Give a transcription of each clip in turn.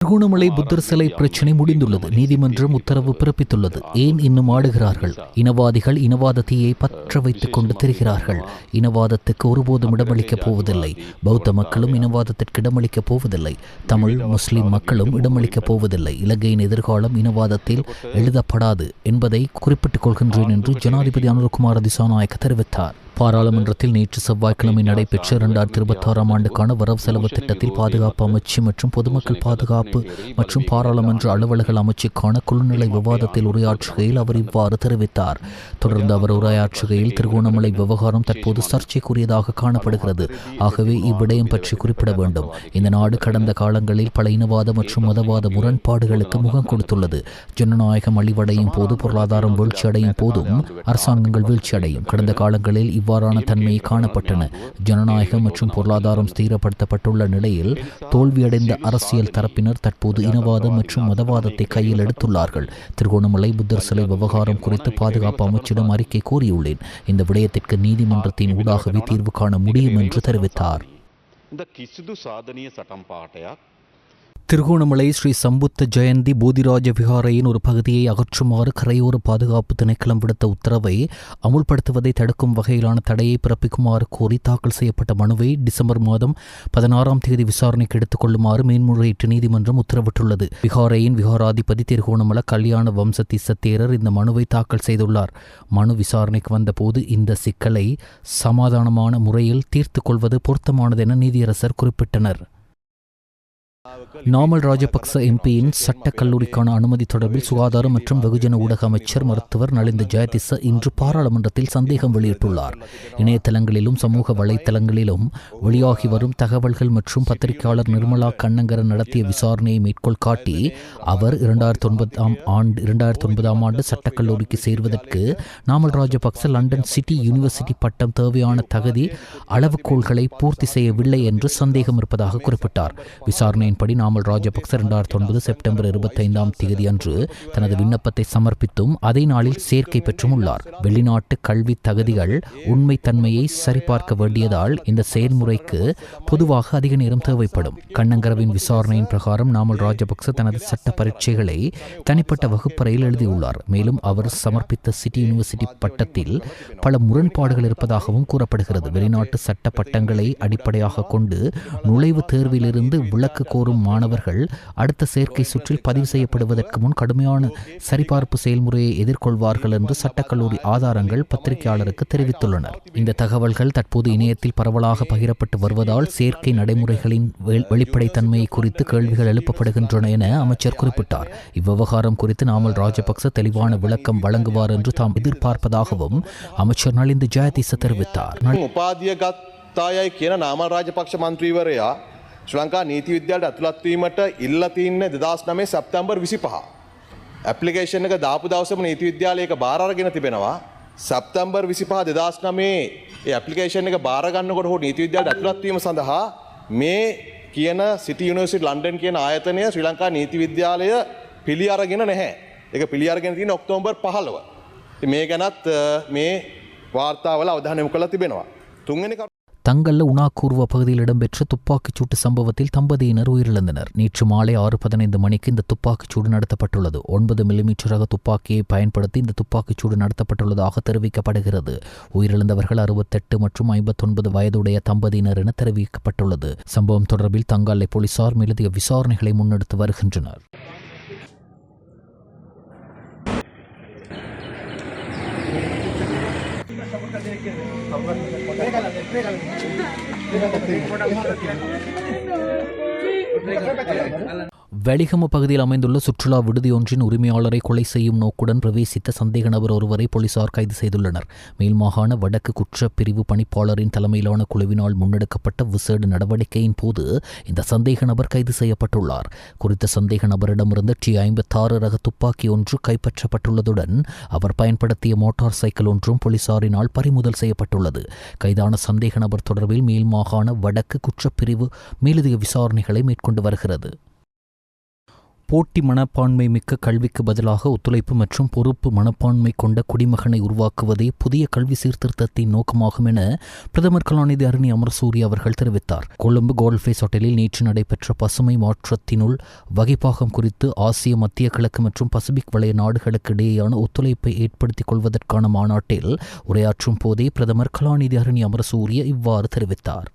திருகோணமலை புத்தர் சிலை பிரச்சினை முடிந்துள்ளது. நீதிமன்றம் உத்தரவு பிறப்பித்துள்ளது. ஏன் இன்னும் ஆடுகிறார்கள்? இனவாதிகள் இனவாத தீயை பற்ற வைத்துக் கொண்டு திரிகிறார்கள். இனவாதத்துக்கு ஒருபோதும் இடமளிக்கப் போவதில்லை. பௌத்த மக்களும் இனவாதத்திற்கு இடமளிக்கப் போவதில்லை. தமிழ் முஸ்லிம் மக்களும் இடமளிக்கப் போவதில்லை. இலங்கையின் எதிர்காலம் இனவாதத்தில் எழுதப்படாது என்பதை குறிப்பிட்டுக் கொள்கின்றேன் என்று ஜனாதிபதி அனுரகுமார திசாநாயக்க தெரிவித்தார். பாராளுமன்றத்தில் நேற்று செவ்வாய்க்கிழமை நடைபெற்ற 2026 ஆண்டுக்கான வரவு செலவு திட்டத்தில் பாதுகாப்பு அமைச்சு மற்றும் பொதுமக்கள் பாதுகாப்பு மற்றும் பாராளுமன்ற அலுவலர்கள் அமைச்சுக்கான குழுநிலை விவாதத்தில் உரையாற்றுகையில் அவர் இவ்வாறு தெரிவித்தார். தொடர்ந்து அவர் உரையாற்றுகையில் திருகோணமலை விவகாரம் தற்போது சர்ச்சைக்குரியதாக காணப்படுகிறது. ஆகவே இவ்விடயம் பற்றி குறிப்பிட வேண்டும். இந்த நாடு கடந்த காலங்களில் பல இனவாத மற்றும் மதவாத முரண்பாடுகளுக்கு முகம் கொடுத்துள்ளது. ஜனநாயகம் அழிவடையும் போது, பொருளாதாரம் வீழ்ச்சியடையும் போதும் அரசாங்கங்கள் வீழ்ச்சியடையும். கடந்த காலங்களில் இவ்வாறான தன்மை காணப்பட்டன. ஜனநாயகம் மற்றும் பொருளாதாரம் ஸ்திரப்படுத்தப்பட்டுள்ள நிலையில் தோல்வியடைந்த அரசியல் தரப்பினர் தற்போது இனவாதம் மற்றும் மதவாதத்தை கையில் எடுத்துள்ளார்கள். திருகோணமலை புத்தர் சிலை விவகாரம் குறித்து பாதுகாப்பு அமைச்சிடம் அறிக்கை கோரியுள்ளேன். இந்த விடயத்திற்கு நீதிமன்றத்தின் ஊடாகவே தீர்வு காண முடியும் என்று தெரிவித்தார். திருகோணமலை ஸ்ரீ சம்புத்த ஜெயந்தி போதிராஜ விகாரையின் ஒரு பகுதியை அகற்றுமாறு கரையோர பாதுகாப்பு திணைக்களம் விடுத்த உத்தரவை அமுல்படுத்துவதை தடுக்கும் வகையிலான தடையை பிறப்பிக்குமாறு கோரி தாக்கல் செய்யப்பட்ட மனுவை டிசம்பர் 16 விசாரணைக்கு எடுத்துக் கொள்ளுமாறு மேன்முறையீட்டு நீதிமன்றம் உத்தரவிட்டுள்ளது. விகாரையின் விகாராதிபதி திருகோணமலை கல்யாண வம்சத்திச தேரர் இந்த மனுவை தாக்கல் செய்துள்ளார். மனு விசாரணைக்கு வந்தபோது இந்த சிக்கலை சமாதானமான முறையில் தீர்த்து கொள்வது பொருத்தமானது என நீதியரசர் குறிப்பிட்டனர். நாமல் ராஜபக்ச எம்பியின் சட்ட கல்லூரிக்கான அனுமதி தொடர்பில் சுகாதார மற்றும் வெகுஜன ஊடக அமைச்சர் மருத்துவர் நலிந்த ஜெயதிச இன்று பாராளுமன்றத்தில் சந்தேகம் வெளியிட்டுள்ளார். இணையதளங்களிலும் சமூக வலைத்தளங்களிலும் வெளியாகி வரும் தகவல்கள் மற்றும் பத்திரிகையாளர் நிர்மலா கண்ணங்கரன் நடத்திய விசாரணையை மேற்கோள் காட்டி அவர் 2009 ஆண்டு சட்டக்கல்லூரிக்கு சேர்வதற்கு Namal Rajapaksa London city university பட்டம் தேவையான தகுதி அளவுகோல்களை பூர்த்தி செய்யவில்லை என்று சந்தேகம் இருப்பதாக குறிப்பிட்டார். விசாரணையின்படி நாமல் ராஜபக்ச 2009 செப்டம்பர் 25 அன்று தனது விண்ணப்பத்தை சமர்ப்பித்தும் அதே நாளில் சேர்க்கை பெற்றும் உள்ளார். வெளிநாட்டு கல்வி தகுதிகள் உண்மை தன்மையை சரிபார்க்க வேண்டியதால் இந்த செயல்முறைக்கு பொதுவாக அதிக நேரம் தேவைப்படும். கண்ணங்கரவின் விசாரணையின் பிரகாரம் நாமல் ராஜபக்ச தனது சட்ட பரீட்சைகளை தனிப்பட்ட வகுப்பறையில் எழுதியுள்ளார். மேலும் அவர் சமர்ப்பித்த சிட்டி யூனிவர்சிட்டி பட்டத்தில் பல முரண்பாடுகள் இருப்பதாகவும் கூறப்படுகிறது. வெளிநாட்டு சட்ட பட்டங்களை அடிப்படையாக கொண்டு நுழைவு தேர்விலிருந்து விலக்கு கோரும் மாணவர்கள் அடுத்த சேர்க்கை சுற்றில் பதிவு செய்யப்படுவதற்கு முன் கடுமையான சரிபார்ப்பு செயல்முறையை எதிர்கொள்வார்கள் என்று சட்டக்கல்லூரி ஆதாரங்கள் பத்திரிகையாளருக்கு தெரிவித்துள்ளனர். இந்த தகவல்கள் தற்போது இணையத்தில் பரவலாக பகிரப்பட்டு வருவதால் சேர்க்கை நடைமுறைகளின் வெளிப்படைத்தன்மையை குறித்து கேள்விகள் எழுப்பப்படுகின்றன என அமைச்சர் குறிப்பிட்டார். இவ்விவகாரம் குறித்து நாமல் ராஜபக்ச தெளிவான விளக்கம் வழங்குவார் என்று தாம் எதிர்பார்ப்பதாகவும் அமைச்சர் நலிந்த ஜெயதிச தெரிவித்தார். ශ්‍රී ලංකා නීති විද්‍යාලයට ඇතුළත් වීමට ඉල්ලා තින්නේ 2009 සැප්තැම්බර් 25. ඇප්ලිකේෂන් එක දාපු දවසේම නීති විද්‍යාලයක බාර අරගෙන තිබෙනවා. සැප්තැම්බර් 25 2009 ඒ ඇප්ලිකේෂන් එක බාර ගන්නකොට හෝ නීති විද්‍යාලයට ඇතුළත් වීම සඳහා මේ කියන සිටි යුනිවර්සිටි ලන්ඩන් කියන ආයතනය ශ්‍රී ලංකා නීති විද්‍යාලය පිළි අරගෙන නැහැ. ඒක පිළි අරගෙන තියෙන්නේ ඔක්තෝබර් 15. ඉතින් මේ ගැනත් මේ වාර්තාවල අවධානය යොමු කරලා තිබෙනවා. තුන්වෙනි தங்கல்ல உனாக்கூர்வ பகுதியில் இடம்பெற்ற துப்பாக்கிச்சூட்டு சம்பவத்தில் தம்பதியினர் உயிரிழந்தனர். நேற்று மாலை 6:15 மணிக்கு இந்த துப்பாக்கிச்சூடு நடத்தப்பட்டுள்ளது. 9 மில்லிமீட்டர் ரக துப்பாக்கியை பயன்படுத்தி இந்த துப்பாக்கிச்சூடு நடத்தப்பட்டுள்ளதாக தெரிவிக்கப்படுகிறது. உயிரிழந்தவர்கள் 68 மற்றும் 59 வயதுடைய தம்பதியினர் என தெரிவிக்கப்பட்டுள்ளது. சம்பவம் தொடர்பில் தங்காலை போலீசார் மேலதிக விசாரணைகளை முன்னெடுத்து வருகின்றனர். வெலிகம பகுதியில் அமைந்துள்ள சுற்றுலா விடுதியொன்றின் உரிமையாளரை கொலை செய்யும் நோக்குடன் பிரவேசித்த சந்தேக நபர் ஒருவரை போலீசார் கைது செய்துள்ளனர். மேல்மாகாண வடக்கு குற்றப்பிரிவு பணிப்பாளரின் தலைமையிலான குழுவினால் முன்னெடுக்கப்பட்ட விசேட நடவடிக்கையின் போது இந்த சந்தேக நபர் கைது செய்யப்பட்டுள்ளார். குறித்த சந்தேக நபரிடமிருந்து T56 ரக துப்பாக்கி ஒன்று கைப்பற்றப்பட்டுள்ளதுடன் அவர் பயன்படுத்திய மோட்டார் சைக்கிள் ஒன்றும் போலீசாரினால் பறிமுதல் செய்யப்பட்டுள்ளது. கைதான சந்தேக நபர் தொடர்பில் மேல்மாகாண வடக்கு குற்றப்பிரிவு மேலதிக விசாரணைகளை மேற்கொண்டு வருகிறது. போட்டி மனப்பான்மை மிக்க கல்விக்கு பதிலாக ஒத்துழைப்பு மற்றும் பொறுப்பு மனப்பான்மை கொண்ட குடிமகனை உருவாக்குவதே புதிய கல்வி சீர்திருத்தத்தின் நோக்கமாகும் என பிரதமர் கலாநிதி அருணி அமரசூரிய அவர்கள் தெரிவித்தார். கொழும்பு கோல்ஃபேஸ் ஹோட்டலில் நேற்று நடைபெற்ற பசுமை மாற்றத்தினுள் வகைப்பாகம் குறித்து ஆசிய, மத்திய கிழக்கு மற்றும் பசிபிக் வலய நாடுகளுக்கு இடையேயான ஒத்துழைப்பை ஏற்படுத்திக் கொள்வதற்கான மாநாட்டில் உரையாற்றும் போதே பிரதமர் கலாநிதி அருணி அமரசூரிய இவ்வாறு தெரிவித்தார்.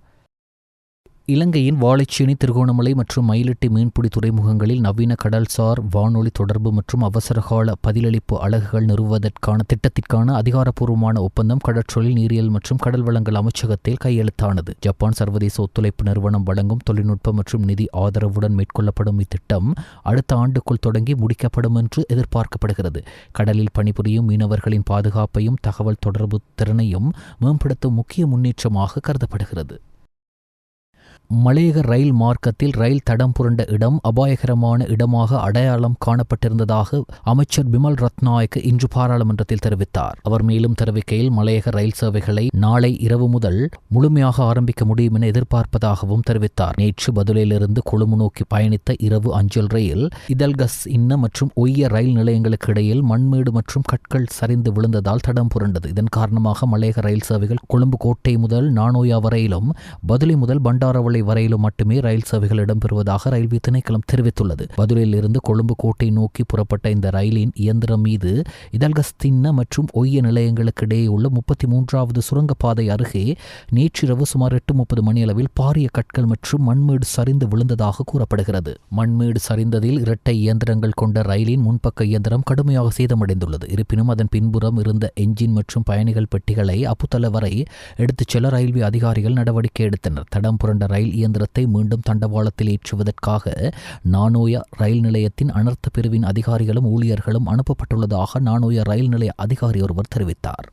இலங்கையின் வாழைச்சேனை, திருகோணமலை மற்றும் மயிலிட்டி மீன்பிடி துறைமுகங்களில் நவீன கடல்சார் வானொலி தொடர்பு மற்றும் அவசரகால பதிலளிப்பு அலகுகள் நிறுவுவதற்கான திட்டத்திற்கான அதிகாரப்பூர்வமான ஒப்பந்தம் கடற்றொழில், நீரியல் மற்றும் கடல் வளங்கள் அமைச்சகத்தில் கையெழுத்தானது. ஜப்பான் சர்வதேச ஒத்துழைப்பு நிறுவனம் வழங்கும் தொழில்நுட்ப மற்றும் நிதி ஆதரவுடன் மேற்கொள்ளப்படும் இத்திட்டம் அடுத்த ஆண்டுக்குள் தொடங்கி முடிக்கப்படும் என்று எதிர்பார்க்கப்படுகிறது. கடலில் பணிபுரியும் மீனவர்களின் பாதுகாப்பையும் தகவல் தொடர்பு திறனையும் மேம்படுத்தும் முக்கிய முன்னேற்றமாக கருதப்படுகிறது. மலையக ரயில் மார்க்கத்தில் ரயில் தடம் புரண்ட இடம் அபாயகரமான இடமாக அடையாளம் காணப்பட்டிருந்ததாக அமைச்சர் பிமல் ரத்நாயக்க இன்று பாராளுமன்றத்தில் தெரிவித்தார். அவர் மேலும் தெரிவிக்கையில், மலையக ரயில் சேவைகளை நாளை இரவு முதல் முழுமையாக ஆரம்பிக்க முடியும் என எதிர்பார்ப்பதாகவும் தெரிவித்தார். நேற்று பதுளையிலிருந்து கொழும்பு நோக்கி பயணித்த இரவு அஞ்சல் ரயில் இதல்கஸ் இன்ன மற்றும் ஒய்ய ரயில் நிலையங்களுக்கு இடையில் மண்மேடு மற்றும் கற்கள் சரிந்து விழுந்ததால் தடம் புரண்டது. இதன் காரணமாக மலையக ரயில் சேவைகள் கொழும்பு கோட்டை முதல் நானோயா வரையிலும், பதுளை முதல் பண்டாரவளை வரையிலும் மட்டுமே ரயில் சேவைகள் இடம்பெறுவதாக ரயில்வே திணைக்களம் தெரிவித்துள்ளது. பதுளையில் இருந்து கொழும்பு கோட்டை நோக்கி புறப்பட்ட இந்த ரயிலின் இயந்திரம் மீது இதல்கஸ்தின்ன மற்றும் ஒய்ய நிலையங்களுக்கு இடையே உள்ள 33வது சுரங்கப்பாதை அருகே நேற்றிரவு சுமார் 8:30 மணியளவில் பாரிய கற்கள் மற்றும் மண்மேடு சரிந்து விழுந்ததாக கூறப்படுகிறது. மண்மேடு சரிந்ததில் இரட்டை இயந்திரங்கள் கொண்ட ரயிலின் முன்பக்க இயந்திரம் கடுமையாக சேதமடைந்துள்ளது. இருப்பினும் அதன் பின்புறம் இருந்த என்ஜின் மற்றும் பயணிகள் பெட்டிகளை அப்புத்தள வரை எடுத்துச் செல்ல ரயில்வே அதிகாரிகள் நடவடிக்கை எடுத்தனர். தடம் புரண்ட ரயில் இயந்திரத்தை மீண்டும் தண்டவாளத்தில் ஏற்றுவதற்காக நானோயா ரயில் நிலையத்தின் அனர்த்த பிரிவின் அதிகாரிகளும் ஊழியர்களும் அனுப்பப்பட்டுள்ளதாக நானோயா ரயில் நிலைய அதிகாரி ஒருவர் தெரிவித்தார்.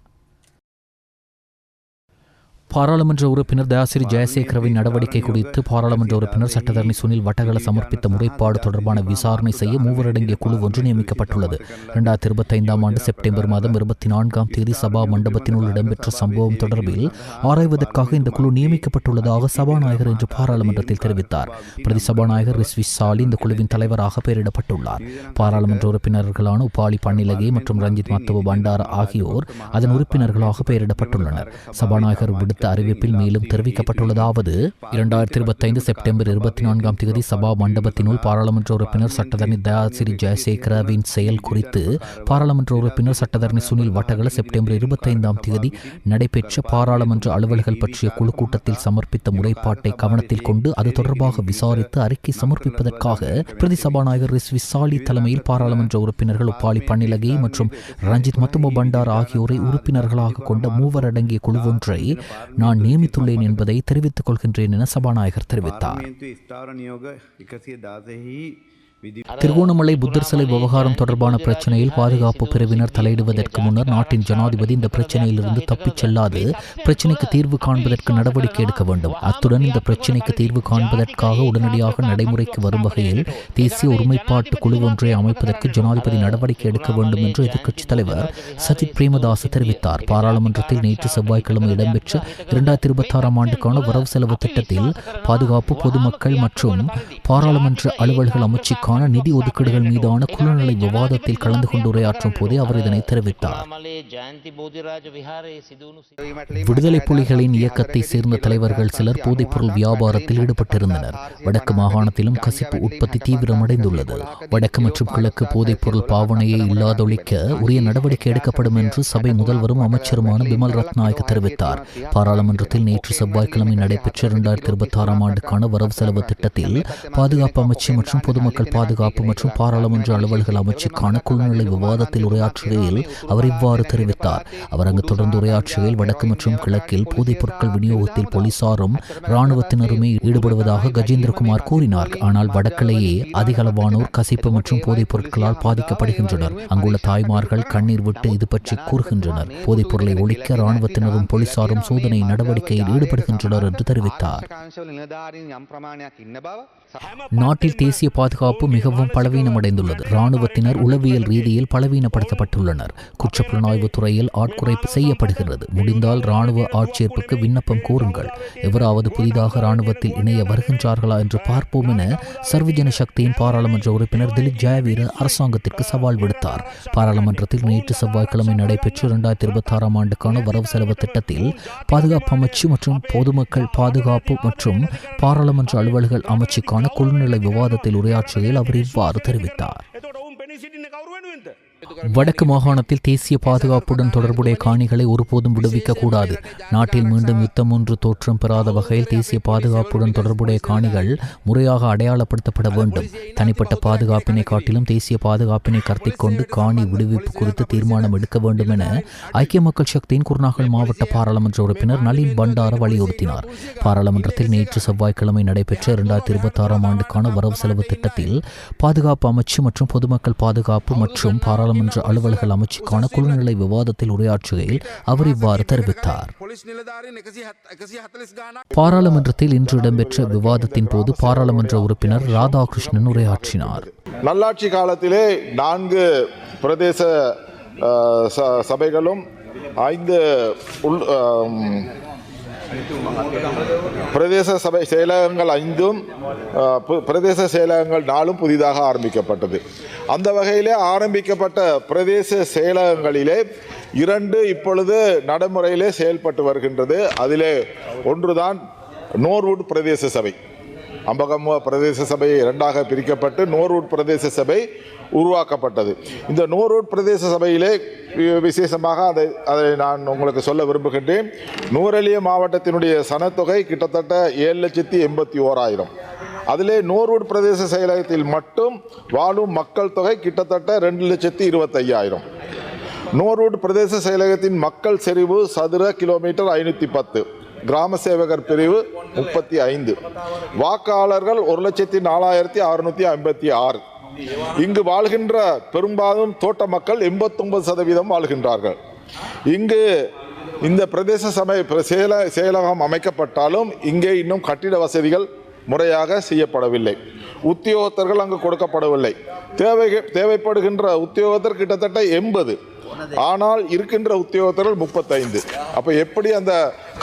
பாராளுமன்ற உறுப்பினர் தயாசிறி ஜெயசேகரவின் நடவடிக்கை குறித்து பாராளுமன்ற உறுப்பினர் சட்டத்தரணி சுனில் வட்டகல சமர்ப்பித்த முறைப்பாடு தொடர்பான விசாரணை செய்ய மூவரடங்கிய குழு ஒன்று நியமிக்கப்பட்டுள்ளது. 2025 ஆண்டு செப்டம்பர் மாதம் 24ஆம் தேதி சபா மண்டபத்தினுள் இடம்பெற்ற சம்பவம் தொடர்பில் ஆராய்வதற்காக இந்த குழு நியமிக்கப்பட்டுள்ளதாக சபாநாயகர் இன்று பாராளுமன்றத்தில் தெரிவித்தார். பிரதி சபாநாயகர் ரிஸ்வி சாலி இந்த குழுவின் தலைவராக பெயரிடப்பட்டுள்ளார். பாராளுமன்ற உறுப்பினர்களான உபாலி பன்னிலகே மற்றும் ரஞ்சித் மத்துவ பண்டார ஆகியோர் அதன் உறுப்பினர்களாக பெயரிடப்பட்டுள்ளனர். சபாநாயகர் விடுத்த அறிவிப்பில் மேலும் தெரிவிக்கப்பட்டுள்ளதாவது: 2025 செப்டம்பர் 24ஆம் தேதி சபா மண்டபத்தினுள் பாராளுமன்ற உறுப்பினர் சட்டத்தரணி தயாசிறி ஜெயசேகரவின் செயல் குறித்து பாராளுமன்ற உறுப்பினர் சட்டத்தரணி சுனில் வட்டகல செப்டம்பர் 25ஆம் தேதி நடைபெற்ற பாராளுமன்ற அலுவல்கள் பற்றிய குழு கூட்டத்தில் சமர்ப்பித்த முறைப்பாட்டை கவனத்தில் கொண்டு அது தொடர்பாக விசாரித்து அறிக்கை சமர்ப்பிப்பதற்காக பிரதி சபாநாயகர் ரிஸ்வி சாலி தலைமையில் பாராளுமன்ற உறுப்பினர்கள் உப்பாலி பன்னிலகே மற்றும் ரஞ்சித் மத்தும பண்டார் ஆகியோரை உறுப்பினர்களாக கொண்ட மூவர் அடங்கிய குழு ஒன்றை நான் நியமித்துள்ளேன் என்பதை தெரிவித்துக் கொள்கின்றேன் என சபாநாயகர் தெரிவித்தார். திருகோணமலை புத்தர் சிலை விவகாரம் தொடர்பான பிரச்சினையில் பாதுகாப்பு பிரிவினர் தலையிடுவதற்கு முன்னர் நாட்டின் ஜனாதிபதி இந்த பிரச்சினையிலிருந்து தப்பிச் செல்லாது பிரச்சினைக்கு தீர்வு காண்பதற்கு நடவடிக்கை எடுக்க வேண்டும். அத்துடன் இந்த பிரச்சினைக்கு தீர்வு காண்பதற்காக உடனடியாக நடைமுறைக்கு வரும் வகையில் தேசிய ஒருமைப்பாட்டு குழு ஒன்றை அமைப்பதற்கு ஜனாதிபதி நடவடிக்கை எடுக்க வேண்டும் என்று எதிர்க்கட்சித் தலைவர் சஜித் பிரேமதாச தெரிவித்தார். பாராளுமன்றத்தில் நேற்று செவ்வாய்க்கிழமை இடம்பெற்ற 2026ஆம் ஆண்டுக்கான வரவு செலவு திட்டத்தில் பாதுகாப்பு, பொதுமக்கள் மற்றும் பாராளுமன்ற அலுவல்கள் அமைச்சுக்கான நிதி ஒதுக்கீடுகள் மீதான குழுநிலை விவாதத்தில் கலந்து கொண்டு உரையாற்றும் போதே அவர் இதனை தெரிவித்தார். விடுதலை புலிகளின் இயக்கத்தை சேர்ந்த தலைவர்கள் சிலர் போதைப்பொருள் வியாபாரத்தில் ஈடுபட்டிருந்தனர். வடக்கு மாகாணத்திலும் கசிப்பு உற்பத்தி தீவிரமடைந்துள்ளது. வடக்கு மற்றும் கிழக்கு போதைப்பொருள் பாவனையை இல்லாதொழிக்க உரிய நடவடிக்கை எடுக்கப்படும் என்று சபை முதல்வரும் அமைச்சருமான பிமல் ரத்நாயக்க தெரிவித்தார். பாராளுமன்றத்தில் நேற்று செவ்வாய்க்கிழமை நடைபெற்ற 2026ஆம் ஆண்டுக்கான வரவு செலவு திட்டத்தில் பாதுகாப்பு அமைச்சு மற்றும் பொதுமக்கள் பாதுகாப்பு மற்றும் பாராளுமன்ற அலுவல்கள் அமைச்சுக்கான குழுநிலை விவாதத்தில் உரையாற்றுகையில் அவர் இவ்வாறு தெரிவித்தார். அவர் அங்கு தொடர்ந்து உரையாற்றுகையில் வடக்கு மற்றும் கிழக்கில் போதைப் பொருட்கள் விநியோகத்தில் போலீசாரும் இராணுவத்தினருமே ஈடுபடுவதாக கஜேந்திரகுமார் கூறினார். ஆனால் வடக்கிலேயே அதிக அளவானோர் கசிப்பு மற்றும் போதைப் பொருட்களால் பாதிக்கப்படுகின்றனர். அங்குள்ள தாய்மார்கள் கண்ணீர் விட்டு இது பற்றி கூறுகின்றனர். போதைப் பொருளை ஒழிக்க இராணுவத்தினரும் போலீசாரும் சோதனை நடவடிக்கையில் ஈடுபடுகின்றனர் என்று தெரிவித்தார். நாட்டில் தேசிய பாதுகாப்பு மிகவும் பலவீனமடைந்துள்ளது. இராணுவத்தினர் உளவியல் ரீதியில் பலவீனப்படுத்தப்பட்டுள்ளனர். குற்றப்புலனாய்வு துறையில் ஆட்குறைப்பு செய்யப்படுகிறது. முடிந்தால் இராணுவ ஆட்சேர்ப்புக்கு விண்ணப்பம் கோருங்கள். எவராவது புதிதாக இராணுவத்தில் இணைய வருகின்றார்களா என்று பார்ப்போம் என சர்வஜன சக்தியின் பாராளுமன்ற உறுப்பினர் திலீப் ஜெயவீர அரசாங்கத்திற்கு சவால் விடுத்தார். பாராளுமன்றத்தில் நேற்று செவ்வாய்க்கிழமை நடைபெற்ற 2026 ஆண்டுக்கான வரவு செலவு திட்டத்தில் பாதுகாப்பு அமைச்சு மற்றும் பொதுமக்கள் பாதுகாப்பு மற்றும் பாராளுமன்ற அலுவல்கள் அமைச்சுக்கான குழுநிலை விவாதத்தில் உரையாற்றுகையில் அவர் இவ்வாறு தெரிவித்தார். வடக்கு மாகாணத்தில் தேசிய பாதுகாப்புடன் தொடர்புடைய காணிகளை ஒருபோதும் விடுவிக்க கூடாது. நாட்டில் மீண்டும் யுத்தம் ஒன்று தோற்றம் பெறாத வகையில் தேசிய பாதுகாப்புடன் தொடர்புடைய காணிகள் முறையாக அடையாளப்படுத்தப்பட வேண்டும். தனிப்பட்ட பாதுகாப்பினை காட்டிலும் தேசிய பாதுகாப்பினை கருத்தில் கொண்டு காணி விடுவிப்பு குறித்து தீர்மானம் எடுக்க வேண்டும் என ஐக்கிய மக்கள் சக்தியின் குருநாகல் மாவட்ட பாராளுமன்ற உறுப்பினர் நளின் பண்டார வலியுறுத்தினார். பாராளுமன்றத்தில் நேற்று செவ்வாய்க்கிழமை நடைபெற்ற 2026 ஆண்டுக்கான வரவு செலவு திட்டத்தில் பாதுகாப்பு அமைச்சு மற்றும் பொதுமக்கள் பாதுகாப்பு மற்றும் பாராளுமன்ற அலுவல்கள் அமைச்சுக்கான குழுநிலை விவாதத்தில் உரையாற்றுகையில் அவர் இவ்வாறு தெரிவித்தார். பாராளுமன்றத்தில் இன்று இடம்பெற்ற விவாதத்தின் போது பாராளுமன்ற உறுப்பினர் ராதாகிருஷ்ணன் உரையாற்றினார். நல்லாட்சி காலத்திலே 4 பிரதேச சபைகளும் 5 பிரதேச சபை செயலகங்கள் 5ம் பிரதேச செயலகங்கள் 4ம் புதிதாக ஆரம்பிக்கப்பட்டது. அந்த வகையிலே ஆரம்பிக்கப்பட்ட பிரதேச செயலகங்களிலே 2 இப்பொழுது நடைமுறையிலே செயல்பட்டு வருகின்றது. அதிலே ஒன்றுதான் நோர்வுட் பிரதேச சபை. அம்பகமுவ பிரதேச சபை 2ஆக பிரிக்கப்பட்டு நோர்வுட் பிரதேச சபை உருவாக்கப்பட்டது. இந்த நோர்வுட் பிரதேச சபையிலே விசேஷமாக அதை நான் உங்களுக்கு சொல்ல விரும்புகின்றேன். நூரெலிய மாவட்டத்தினுடைய சனத்தொகை கிட்டத்தட்ட 7,81,000. அதிலே நோர்வுட் பிரதேச செயலகத்தில் மட்டும் வாழும் மக்கள் தொகை கிட்டத்தட்ட 2,25,000. நோர்வுட் பிரதேச செயலகத்தின் மக்கள் செறிவு சதுர கிலோமீட்டர் 510. கிராம சேவகர் பிரிவு 35. வாக்காளர்கள் 1,04,656. இங்கு வாழ்கின்ற பெரும்பாலும் தோட்ட மக்கள் 89% வாழ்கின்றார்கள். இங்கு இந்த பிரதேச செயலகம் அமைக்கப்பட்டாலும் இங்கே இன்னும் கட்டிட வசதிகள் முறையாக செய்யப்படவில்லை. உத்தியோகத்தர்கள் அங்கு கொடுக்கப்படவில்லை. தேவைப்படுகின்ற உத்தியோகத்தர் கிட்டத்தட்ட 80. ஆனால் இருக்கின்ற உத்தியோகத்தர்கள் 35. அப்ப எப்படி அந்த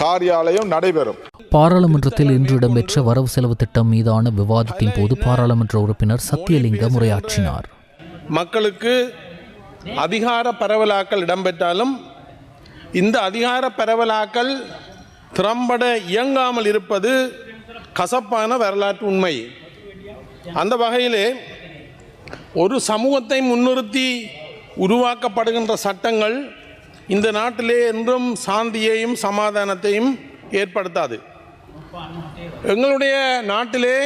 காரியாலயம் நடைபெறும்? பாராளுமன்றத்தில் இன்று இடம்பெற்ற வரவு செலவு திட்டம் மீதான விவாதத்தின் போது பாராளுமன்ற உறுப்பினர் சத்தியலிங்கம் உரையாற்றினார். மக்களுக்கு அதிகார பரவலாக்கல் இடம்பெற்றாலும் இந்த அதிகார பரவலாக்கல் திறம்பட இயங்காமல் இருப்பது கசப்பான வரலாற்று உண்மை. அந்த வகையிலே ஒரு சமூகத்தை முன்னிறுத்தி உருவாக்கப்படுகின்ற சட்டங்கள் இந்த நாட்டிலே என்றும் சாந்தியையும் சமாதானத்தையும் ஏற்படுத்தாது. எங்களுடைய நாட்டிலே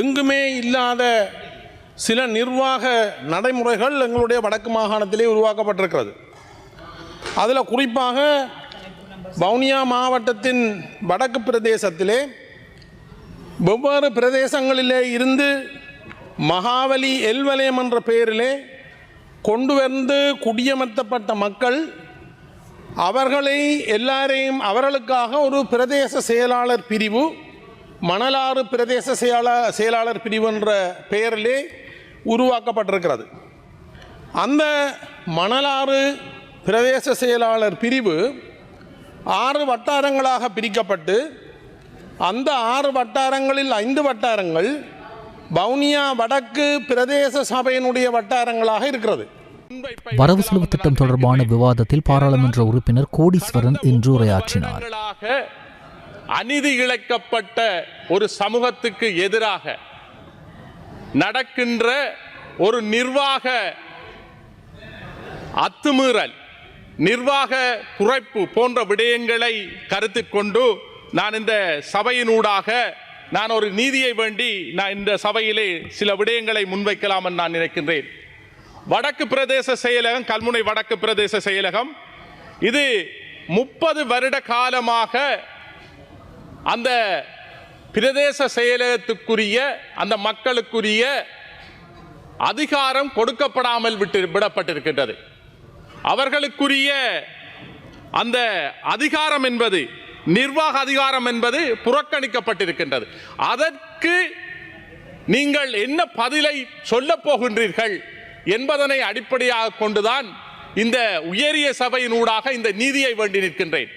எங்குமே இல்லாத சில நிர்வாக நடைமுறைகள் எங்களுடைய வடக்கு மாகாணத்திலே உருவாக்கப்பட்டிருக்கிறது. அதில் குறிப்பாக வவுனியா மாவட்டத்தின் வடக்கு பிரதேசத்திலே வெவ்வேறு பிரதேசங்களிலே இருந்து மகாவலி எல்வலயம் என்ற பெயரிலே கொண்டு வந்து குடியமர்த்தப்பட்ட மக்கள் அவர்களை எல்லாரையும் அவர்களுக்காக ஒரு பிரதேச செயலாளர் பிரிவு, மணலாறு பிரதேச செயலாளர் பிரிவு என்ற பெயரிலே உருவாக்கப்பட்டிருக்கிறது. அந்த மணலாறு பிரதேச செயலாளர் பிரிவு 6 வட்டாரங்களாக பிரிக்கப்பட்டு அந்த 6 வட்டாரங்களில் 5 வட்டாரங்கள் வவுனியா வடக்கு பிரதேச சபையினுடைய வட்டாரங்களாக இருக்கிறது. வரவு செலவு திட்டம் தொடர்பான விவாதத்தில் பாராளுமன்ற உறுப்பினர் கோடீஸ்வரன் இன்று உரையாற்றினார். அநீதி இழைக்கப்பட்ட ஒரு சமூகத்துக்கு எதிராக நடக்கின்ற ஒரு நிர்வாக அத்துமீறல், நிர்வாக குறைப்பு போன்ற விடயங்களை கருத்தில் கொண்டு நான் இந்த சபையினூடாக நான் ஒரு நீதியை வேண்டி நான் இந்த சபையிலே சில விடயங்களை முன்வைக்கலாம் என்று நான் நினைக்கின்றேன். வடக்கு பிரதேச செயலகம், கல்முனை வடக்கு பிரதேச செயலகம், இது 30 வருட காலமாக அந்த பிரதேச செயலகத்துக்குரிய அந்த மக்களுக்குரிய அதிகாரம் கொடுக்கப்படாமல் விடப்பட்டிருக்கின்றது. அவர்களுக்குரிய அந்த அதிகாரம் என்பது, நிர்வாக அதிகாரம் என்பது புறக்கணிக்கப்பட்டிருக்கின்றது. அதற்கு நீங்கள் என்ன பதிலை சொல்லப் போகின்றீர்கள் என்பதனை அடிப்படையாக கொண்டுதான் இந்த உயரிய சபையினூடாக இந்த நீதியை வேண்டி நிற்கின்றேன்.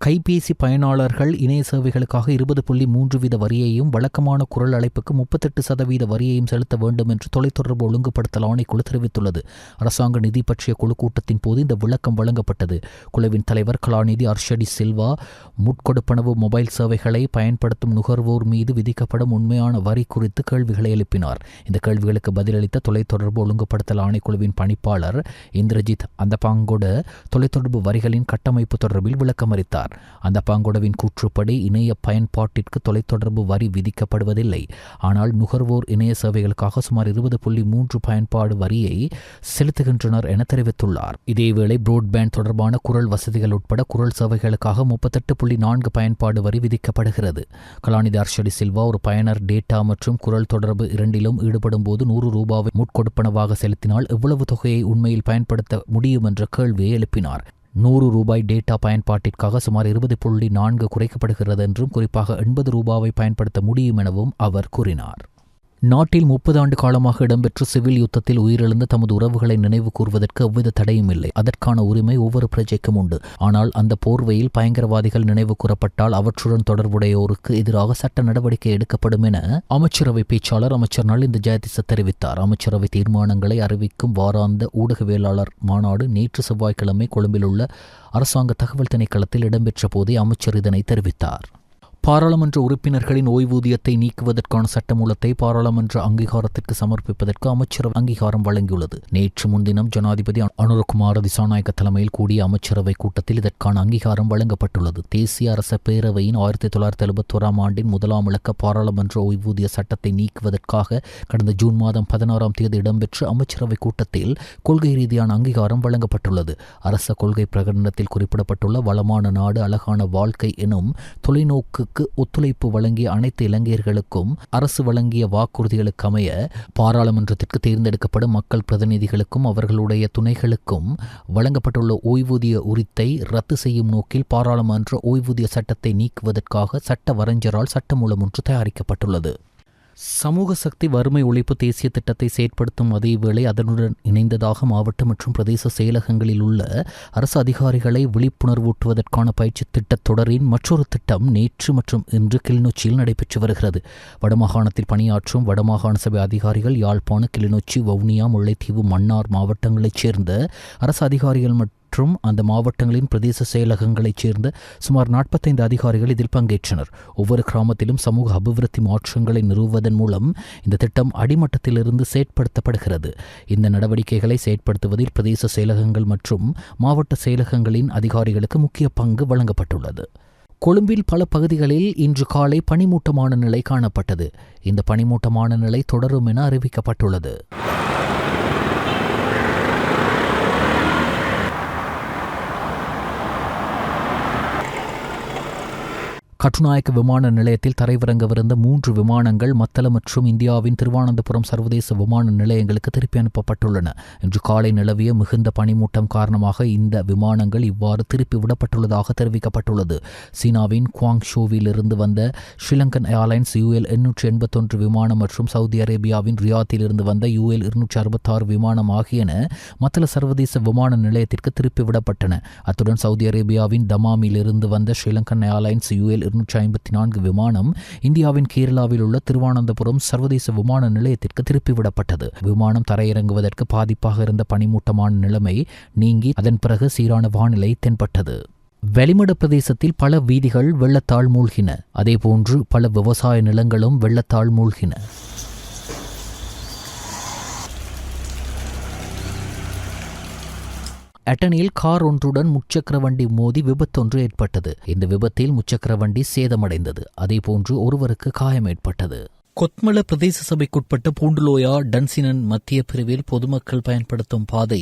கைபேசி பயனாளர்கள் இணைய சேவைகளுக்காக 20.3 வீத வரியையும் வழக்கமான குரல் அழைப்புக்கு 38% வரியையும் செலுத்த வேண்டும் என்று தொலைத்தொடர்பு ஒழுங்குபடுத்தல் ஆணைக்குழு தெரிவித்துள்ளது. அரசாங்க நிதி பற்றிய குழு கூட்டத்தின் போது இந்த விளக்கம் வழங்கப்பட்டது. குழுவின் தலைவர் கலாநிதி அர்ஷடி சில்வா முட்கொடுப்பனவு மொபைல் சேவைகளை பயன்படுத்தும் நுகர்வோர் மீது விதிக்கப்படும் உண்மையான வரி குறித்து கேள்விகளை எழுப்பினார். இந்த கேள்விகளுக்கு பதிலளித்த தொலைத்தொடர்பு ஒழுங்குபடுத்தல் ஆணைக்குழுவின் பணிப்பாளர் இந்திரஜித் அந்தபாங்கொட தொலைத்தொடர்பு வரிகளின் கட்டமைப்பு தொடர்பில் விளக்கமளித்தார். அந்த பாங்கொடவின் கூற்றுப்படி இணைய பயன்பாட்டிற்கு தொலைத்தொடர்பு வரி விதிக்கப்படுவதில்லை. ஆனால் நுகர்வோர் இணைய சேவைகளுக்காக சுமார் 20.3 பயன்பாடு வரியை செலுத்துகின்றனர் என தெரிவித்துள்ளார். இதேவேளை புரோட்பேண்ட் தொடர்பான குரல் வசதிகள் உட்பட குரல் சேவைகளுக்காக 38.4 பயன்பாடு வரி விதிக்கப்படுகிறது. கலாநிதி அர்ஷடி சில்வா ஒரு பயனர் டேட்டா மற்றும் குரல் தொடர்பு இரண்டிலும் ஈடுபடும் போது 100 ரூபாவை முட்கொடுப்பனவாக செலுத்தினால் எவ்வளவு தொகையை உண்மையில் பயன்படுத்த முடியும் என்ற கேள்வியை எழுப்பினார். 100 ரூபாய் டேட்டா பயன்பாட்டிற்காக சுமார் 20.4 குறைக்கப்படுகிறது என்றும் குறிப்பாக 80 ரூபாவை பயன்படுத்த முடியும் எனவும் அவர் கூறினார். நாட்டில் 30 ஆண்டு காலமாக இடம்பெற்ற சிவில் யுத்தத்தில் உயிரிழந்த தமது உறவுகளை நினைவு கூறுவதற்கு எவ்வித தடையும் இல்லை. அதற்கான உரிமை ஒவ்வொரு பிரஜைக்கும் உண்டு. ஆனால் அந்த போர்வையில் பயங்கரவாதிகள் நினைவு கூறப்பட்டால் அவற்றுடன் தொடர்புடையோருக்கு எதிராக சட்ட நடவடிக்கை எடுக்கப்படும் என அமைச்சரவை பேச்சாளர் அமைச்சர் நலிந்த ஜெயதிச தெரிவித்தார். அமைச்சரவை தீர்மானங்களை அறிவிக்கும் வாராந்த ஊடகவியலாளர் மாநாடு நேற்று செவ்வாய்க்கிழமை கொழும்பில் உள்ள அரசாங்க தகவல் திணைக்களத்தில் இடம்பெற்ற போதே அமைச்சர் இதனை தெரிவித்தார். பாராளுமன்ற உறுப்பினர்களின் ஓய்வூதியத்தை நீக்குவதற்கான சட்டமூலத்தை பாராளுமன்ற அங்கீகாரத்திற்கு சமர்ப்பிப்பதற்கு அமைச்சரவை அங்கீகாரம் வழங்கியுள்ளது. நேற்று முன்தினம் ஜனாதிபதி அனுரகுமார திசாநாயக்க தலைமையில் கூடிய அமைச்சரவை கூட்டத்தில் இதற்கான அங்கீகாரம் வழங்கப்பட்டுள்ளது. தேசிய அரச பேரவையின் 1971 ஆண்டின் 1ஆம் இலக்க பாராளுமன்ற ஓய்வூதிய சட்டத்தை நீக்குவதற்காக கடந்த ஜூன் மாதம் 16ஆம் தேதி இடம்பெற்ற அமைச்சரவை கூட்டத்தில் கொள்கை ரீதியான அங்கீகாரம் வழங்கப்பட்டுள்ளது. அரச கொள்கை பிரகடனத்தில் குறிப்பிடப்பட்டுள்ள வளமான நாடு அழகான வாழ்க்கை எனும் தொலைநோக்கு ஒத்துழைப்பு வழங்கிய அனைத்து இலங்கையர்களுக்கும் அரசு வழங்கிய வாக்குறுதிகளுக்கு அமைய பாராளுமன்றத்திற்கு தேர்ந்தெடுக்கப்படும் மக்கள் பிரதிநிதிகளுக்கும் அவர்களுடைய துணைகளுக்கும் வழங்கப்பட்டுள்ள ஓய்வூதிய உரித்தை ரத்து செய்யும் நோக்கில் பாராளுமன்ற ஓய்வூதிய சட்டத்தை நீக்குவதற்காக சட்ட வரைஞரால் சட்டமூலம் ஒன்று தயாரிக்கப்பட்டுள்ளது. சமூக சக்தி வறுமை ஒழிப்பு தேசிய திட்டத்தை செயற்படுத்தும் அதேவேளை அதனுடன் இணைந்ததாக மாவட்ட மற்றும் பிரதேச செயலகங்களில் உள்ள அரசு அதிகாரிகளை விழிப்புணர்வூட்டுவதற்கான பயிற்சி திட்டத் தொடரின் மற்றொரு திட்டம் நேற்று மற்றும் இன்று கிளிநொச்சியில் நடைபெற்று வருகிறது. வடமாகாணத்தில் பணியாற்றும் வடமாகாண சபை அதிகாரிகள் யாழ்ப்பாண, கிளிநொச்சி, வவுனியா, முல்லைத்தீவு, மன்னார் மாவட்டங்களைச் சேர்ந்த அரசு அதிகாரிகள் மற்றும் அந்த மாவட்டங்களின் பிரதேச செயலகங்களைச் சேர்ந்த சுமார் 45 அதிகாரிகள் இதில் பங்கேற்றனர். ஒவ்வொரு கிராமத்திலும் சமூக அபிவிருத்தி மாற்றங்களை நிறுவுவதன் மூலம் இந்த திட்டம் அடிமட்டத்திலிருந்து செயற்படுத்தப்படுகிறது. இந்த நடவடிக்கைகளை செயற்படுத்துவதில் பிரதேச செயலகங்கள் மற்றும் மாவட்ட செயலகங்களின் அதிகாரிகளுக்கு முக்கிய பங்கு வழங்கப்பட்டுள்ளது. கொழும்பில் பல பகுதிகளில் இன்று காலை பனிமூட்டமான நிலை காணப்பட்டது. இந்த பனிமூட்டமான நிலை தொடரும் என அறிவிக்கப்பட்டுள்ளது. கட்டுநாயக்க விமான நிலையத்தில் தரையிறங்கவிருந்த 3 விமானங்கள் மத்தள மற்றும் இந்தியாவின் திருவனந்தபுரம் சர்வதேச விமான நிலையங்களுக்கு திருப்பி அனுப்பப்பட்டுள்ளன. இன்று காலை நிலவிய மிகுந்த பனிமூட்டம் காரணமாக இந்த விமானங்கள் இவ்வாறு திருப்பி விடப்பட்டுள்ளதாக தெரிவிக்கப்பட்டுள்ளது. சீனாவின் குவாங்ஷோவில் இருந்து வந்த ஸ்ரீலங்கன் ஏர்லைன்ஸ் UL 881 விமானம் மற்றும் சவுதி அரேபியாவின் ரியாத்தில் இருந்து வந்த UL 266 விமானம் ஆகியன மத்தள சர்வதேச விமான நிலையத்திற்கு திருப்பி விடப்பட்டன. அத்துடன் சவுதி அரேபியாவின் தமாமில் இருந்து வந்த ஸ்ரீலங்கன் ஏர்லைன்ஸ் UL 254 விமானம் இந்தியாவின் கேரளாவில் உள்ள திருவனந்தபுரம் சர்வதேச விமான நிலையத்திற்கு திருப்பிவிடப்பட்டது. விமானம் தரையிறங்குவதற்கு பாதிப்பாக இருந்த பனிமூட்டமான நிலைமை நீங்கி அதன் பிறகு சீரான வானிலை தென்பட்டது. வெளிமடு பிரதேசத்தில் பல வீதிகள் வெள்ளத்தால் மூழ்கின. அதேபோன்று பல விவசாய நிலங்களும் வெள்ளத்தால் மூழ்கின. அட்டனில் கார் ஒன்றுடன் முச்சக்கர வண்டி மோதி விபத்தொன்று ஏற்பட்டது. இந்த விபத்தில் முச்சக்கர வண்டி சேதமடைந்தது. அதேபோன்று ஒருவருக்கு காயம் ஏற்பட்டது. கொத்மல பிரதேச சபைக்குட்பட்ட பூண்டுலோயா டன்சினன் மத்திய பிரிவில் பொதுமக்கள் பயன்படுத்தும் பாதை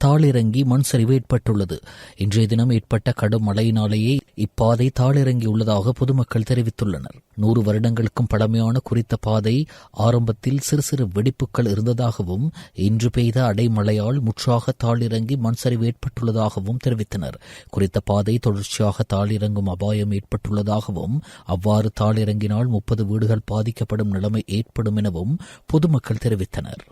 தாளிறங்கி மண் சரிவு ஏற்பட்டுள்ளது. இன்றைய தினம் ஏற்பட்ட கடும் மழையினாலேயே இப்பாதை தாளிறங்கியுள்ளதாக பொதுமக்கள் தெரிவித்துள்ளனர். 100 வருடங்களுக்கும் பழமையான குறித்த பாதை ஆரம்பத்தில் சிறு சிறு வெடிப்புகள் இருந்ததாகவும் இன்று பெய்த அடைமழையால் முற்றாக தாளிறங்கி மண் சரிவு ஏற்பட்டுள்ளதாகவும் தெரிவித்தனர். குறித்த பாதை தொடர்ச்சியாக தாளிறங்கும் அபாயம் ஏற்பட்டுள்ளதாகவும் அவ்வாறு தாளிறங்கினால் 30 வீடுகள் பாதிக்கப்படும் நிலைமை ஏற்படும் எனவும் பொதுமக்கள் தெரிவித்தனர்.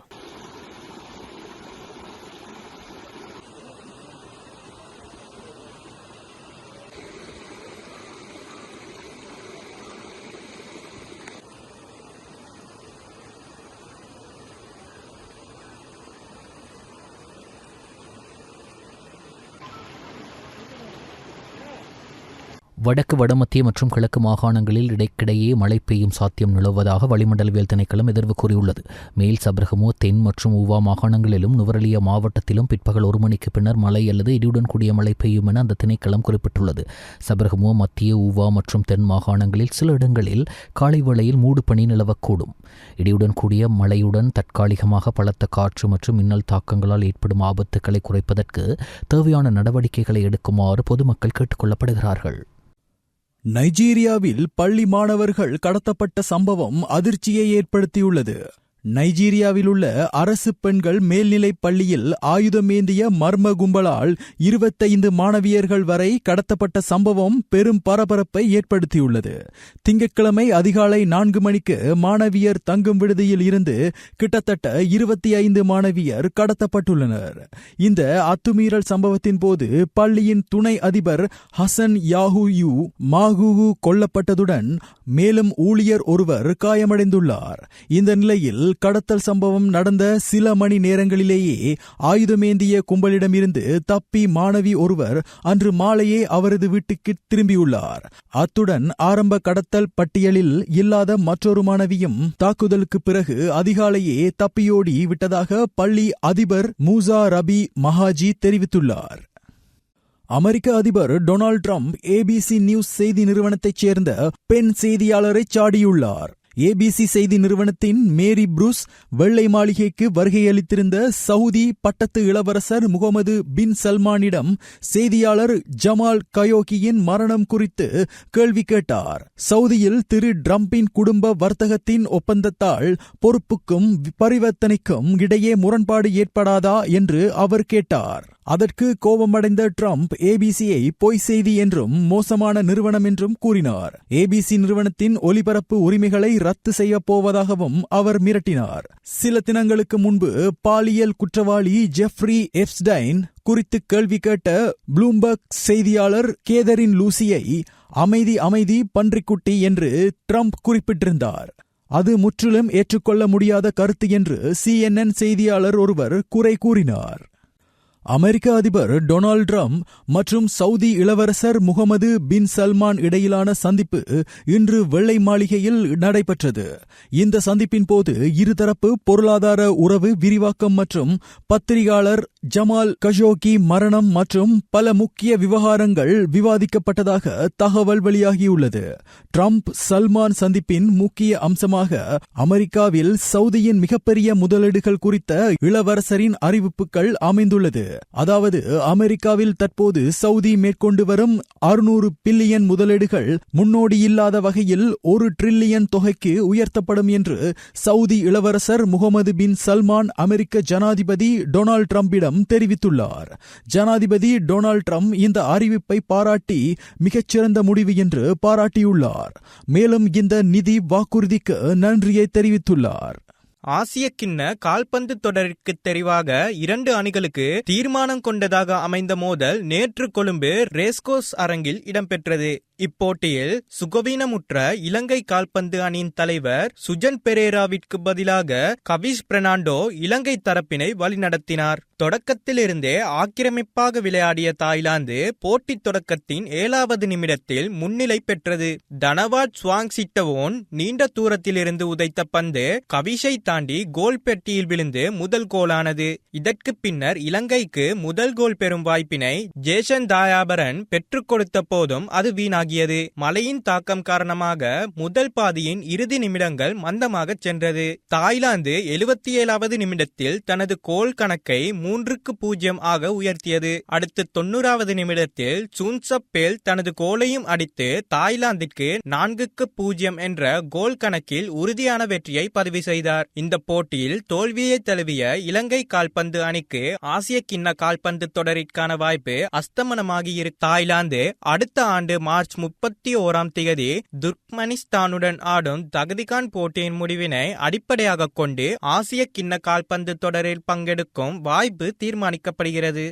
வடக்கு, வடமத்திய மற்றும் கிழக்கு மாகாணங்களில் இடைக்கிடையே மழை பெய்யும் சாத்தியம் நிலவுவதாக வளிமண்டலவியல் திணைக்களம் எதிர்வு கூறியுள்ளது. மேல் சபரகமோ, தென் மற்றும் ஊவா மாகாணங்களிலும் நுவரெலியா மாவட்டத்திலும் பிற்பகல் 1 மணிக்கு பின்னர் மழை அல்லது இடியுடன் கூடிய மழை பெய்யும் என அந்த திணைக்களம் குறிப்பிட்டுள்ளது. சபரகமோ, மத்திய, ஊவா மற்றும் தென் மாகாணங்களில் சில இடங்களில் காலை வேளையில் மூடு பனி நிலவக்கூடும். இடியுடன் கூடிய மழையுடன் தற்காலிகமாக பலத்த காற்று மற்றும் மின்னல் தாக்கங்களால் ஏற்படும் ஆபத்துக்களை குறைப்பதற்கு தேவையான நடவடிக்கைகளை எடுக்குமாறு பொதுமக்கள் கேட்டுக் கொள்ளப்படுகிறார்கள். நைஜீரியாவில் பள்ளி மாணவர்கள் கடத்தப்பட்ட சம்பவம் அதிர்ச்சியை ஏற்படுத்தியுள்ளது. நைஜீரியாவில் உள்ள அரசு பெண்கள் மேல்நிலைப் பள்ளியில் ஆயுதமேந்திய மர்ம கும்பலால் 25 மாணவியர்கள் வரை கடத்தப்பட்ட சம்பவம் பெரும் பரபரப்பை ஏற்படுத்தியுள்ளது. திங்கட்கிழமை அதிகாலை 4 மணிக்கு மாணவியர் தங்கும் விடுதியில் இருந்து கிட்டத்தட்ட 25 மாணவியர் கடத்தப்பட்டுள்ளனர். இந்த அத்துமீறல் சம்பவத்தின் போது பள்ளியின் துணை அதிபர் ஹசன் யாஹூயூ மாகூஹு கொல்லப்பட்டதுடன் மேலும் ஊழியர் ஒருவர் காயமடைந்துள்ளார். இந்த நிலையில் கடத்தல் சம்பவம் நடந்த சில மணி நேரங்களிலேயே ஆயுதமேந்திய கும்பலிடமிருந்து தப்பி மாணவி ஒருவர் அன்று மாலையே அவரது வீட்டுக்கு திரும்பியுள்ளார். அத்துடன் ஆரம்ப கடத்தல் பட்டியலில் இல்லாத மற்றொரு மாணவியும் தாக்குதலுக்கு பிறகு அதிகாலையே தப்பியோடி விட்டதாக பள்ளி அதிபர் மூசா ரபி மஹாஜி தெரிவித்துள்ளார். அமெரிக்க அதிபர் டொனால்ட் ட்ரம்ப் ஏபிசி நியூஸ் செய்தி நிறுவனத்தைச் சேர்ந்த பெண் செய்தியாளரை சாடியுள்ளார். ஏபிசி செய்தி நிறுவனத்தின் மேரி புரூஸ் வெள்ளை மாளிகைக்கு வருகையளித்திருந்த சவுதி பட்டத்து இளவரசர் முகமது பின் சல்மானிடம் செய்தியாளர் ஜமால் கயோகியின் மரணம் குறித்து கேள்வி கேட்டார். சவுதியில் திரு ட்ரம்பின் குடும்ப வர்த்தகத்தின் ஒப்பந்தத்தால் பொறுப்புக்கும் பரிவர்த்தனைக்கும் இடையே முரண்பாடு ஏற்படாதா என்று அவர் கேட்டார். அதற்கு கோபமடைந்த ட்ரம்ப் ஏபிசியை பொய் செய்தி என்றும் மோசமான நிறுவனம் என்றும் கூறினார். ஏபிசி நிறுவனத்தின் ஒலிபரப்பு உரிமைகளை ரத்து செய்யப் போவதாகவும் அவர் மிரட்டினார். சில தினங்களுக்கு முன்பு பாலியல் குற்றவாளி ஜெஃப்ரி எப்ஸ்டைன் குறித்து கேள்வி கேட்ட ப்ளூம்பர்க் செய்தியாளர் கேதரின் லூசியை அமைதி பன்றிக்குட்டி என்று ட்ரம்ப் குறிப்பிட்டிருந்தார். அது முற்றிலும் ஏற்றுக்கொள்ள முடியாத கருத்து என்று CNN செய்தியாளர் ஒருவர் குறை கூறினார். அமெரிக்க அதிபர் டொனால்ட் ட்ரம்ப் மற்றும் சவுதி இளவரசர் முகமது பின் சல்மான் இடையிலான சந்திப்பு இன்று வெள்ளை மாளிகையில் நடைபெற்றது. இந்த சந்திப்பின் போது இருதரப்பு பொருளாதார உறவு விரிவாக்கம் மற்றும் பத்திரிகையாளர் ஜமால் கஷோகி மரணம் மற்றும் பல முக்கிய விவகாரங்கள் விவாதிக்கப்பட்டதாக தகவல் வெளியாகியுள்ளது. ட்ரம்ப் சல்மான் சந்திப்பின் முக்கிய அம்சமாக அமெரிக்காவில் சவுதியின் மிகப்பெரிய முதலீடுகள் குறித்த இளவரசரின் அறிவிப்புகள் அமைந்துள்ளது. அதாவது அமெரிக்காவில் தற்போது சவுதி மேற்கொண்டு வரும் 600 பில்லியன் முதலீடுகள் முன்னோடியில்லாத வகையில் 1 டிரில்லியன் தொகைக்கு உயர்த்தப்படும் என்று சவுதி இளவரசர் முகமது பின் சல்மான் அமெரிக்க ஜனாதிபதி டொனால்ட் ட்ரம்பிடம் தெரிவித்துள்ளார். ஜனாதிபதி டொனால்ட் ட்ரம்ப் இந்த அறிவிப்பை பாராட்டி மிகச்சிறந்த முடிவு என்று பாராட்டியுள்ளார். மேலும் இந்த நிதி வாக்குறுதிக்கு நன்றியை தெரிவித்துள்ளார். ஆசிய கிண்ண கால்பந்து தொடருக்கு தெரிவாக 2 அணிகளுக்கு தீர்மானம் கொண்டதாக அமைந்த மோதல் நேற்று கொழும்பு ரேஸ்கோர்ஸ் அரங்கில் இடம்பெற்றது. இப்போட்டியில் சுகவீனமுற்ற இலங்கை கால்பந்து அணியின் தலைவர் சுஜன் பெரேராவிற்கு பதிலாக கவிஷ் பெர்னாண்டோ இலங்கை தரப்பினை வழிநடத்தினார். தொடக்கத்திலிருந்தே ஆக்கிரமிப்பாக விளையாடிய தாய்லாந்து போட்டி தொடக்கத்தின் 7வது நிமிடத்தில் முன்னிலை பெற்றது. தனவாட் ஸ்வாங்சிட்டவோன் நீண்ட தூரத்திலிருந்து உதைத்த பந்து கவிஷை தாண்டி கோல் பெட்டியில் விழுந்து முதல் கோலானது. இதற்கு பின்னர் இலங்கைக்கு முதல் கோல் பெறும் வாய்ப்பினை ஜேசன் தாயாபரன் பெற்றுக் கொடுத்த போதும் அது வீணாகி தீர்மானமாகியது. மழையின் தாக்கம் காரணமாக முதல் பாதியின் இறுதி நிமிடங்கள் மந்தமாக சென்றது. தாய்லாந்து 77வது நிமிடத்தில் தனது கோல் கணக்கை 3-0 ஆக உயர்த்தியது. அடுத்து 90வது நிமிடத்தில் சூன்சப்பேல் தனது கோலையும் அடித்து தாய்லாந்திற்கு 4-0 என்ற கோல் கணக்கில் உறுதியான வெற்றியை பதிவு செய்தார். இந்த போட்டியில் தோல்வியை தழுவிய இலங்கை கால்பந்து அணிக்கு ஆசிய கிண்ண கால்பந்து தொடரிற்கான வாய்ப்பு அஸ்தமனமாகி தாய்லாந்து அடுத்த ஆண்டு மார்ச் 31ஆம் தேதி துர்க்மெனிஸ்தானுடன் ஆடும் தகுதிகான் போட்டியின் முடிவினை அடிப்படையாக கொண்டு ஆசிய கிண்ண கால்பந்து தொடரில் பங்கெடுக்கும் வாய்ப்பு தீர்மானிக்கப்படுகிறது.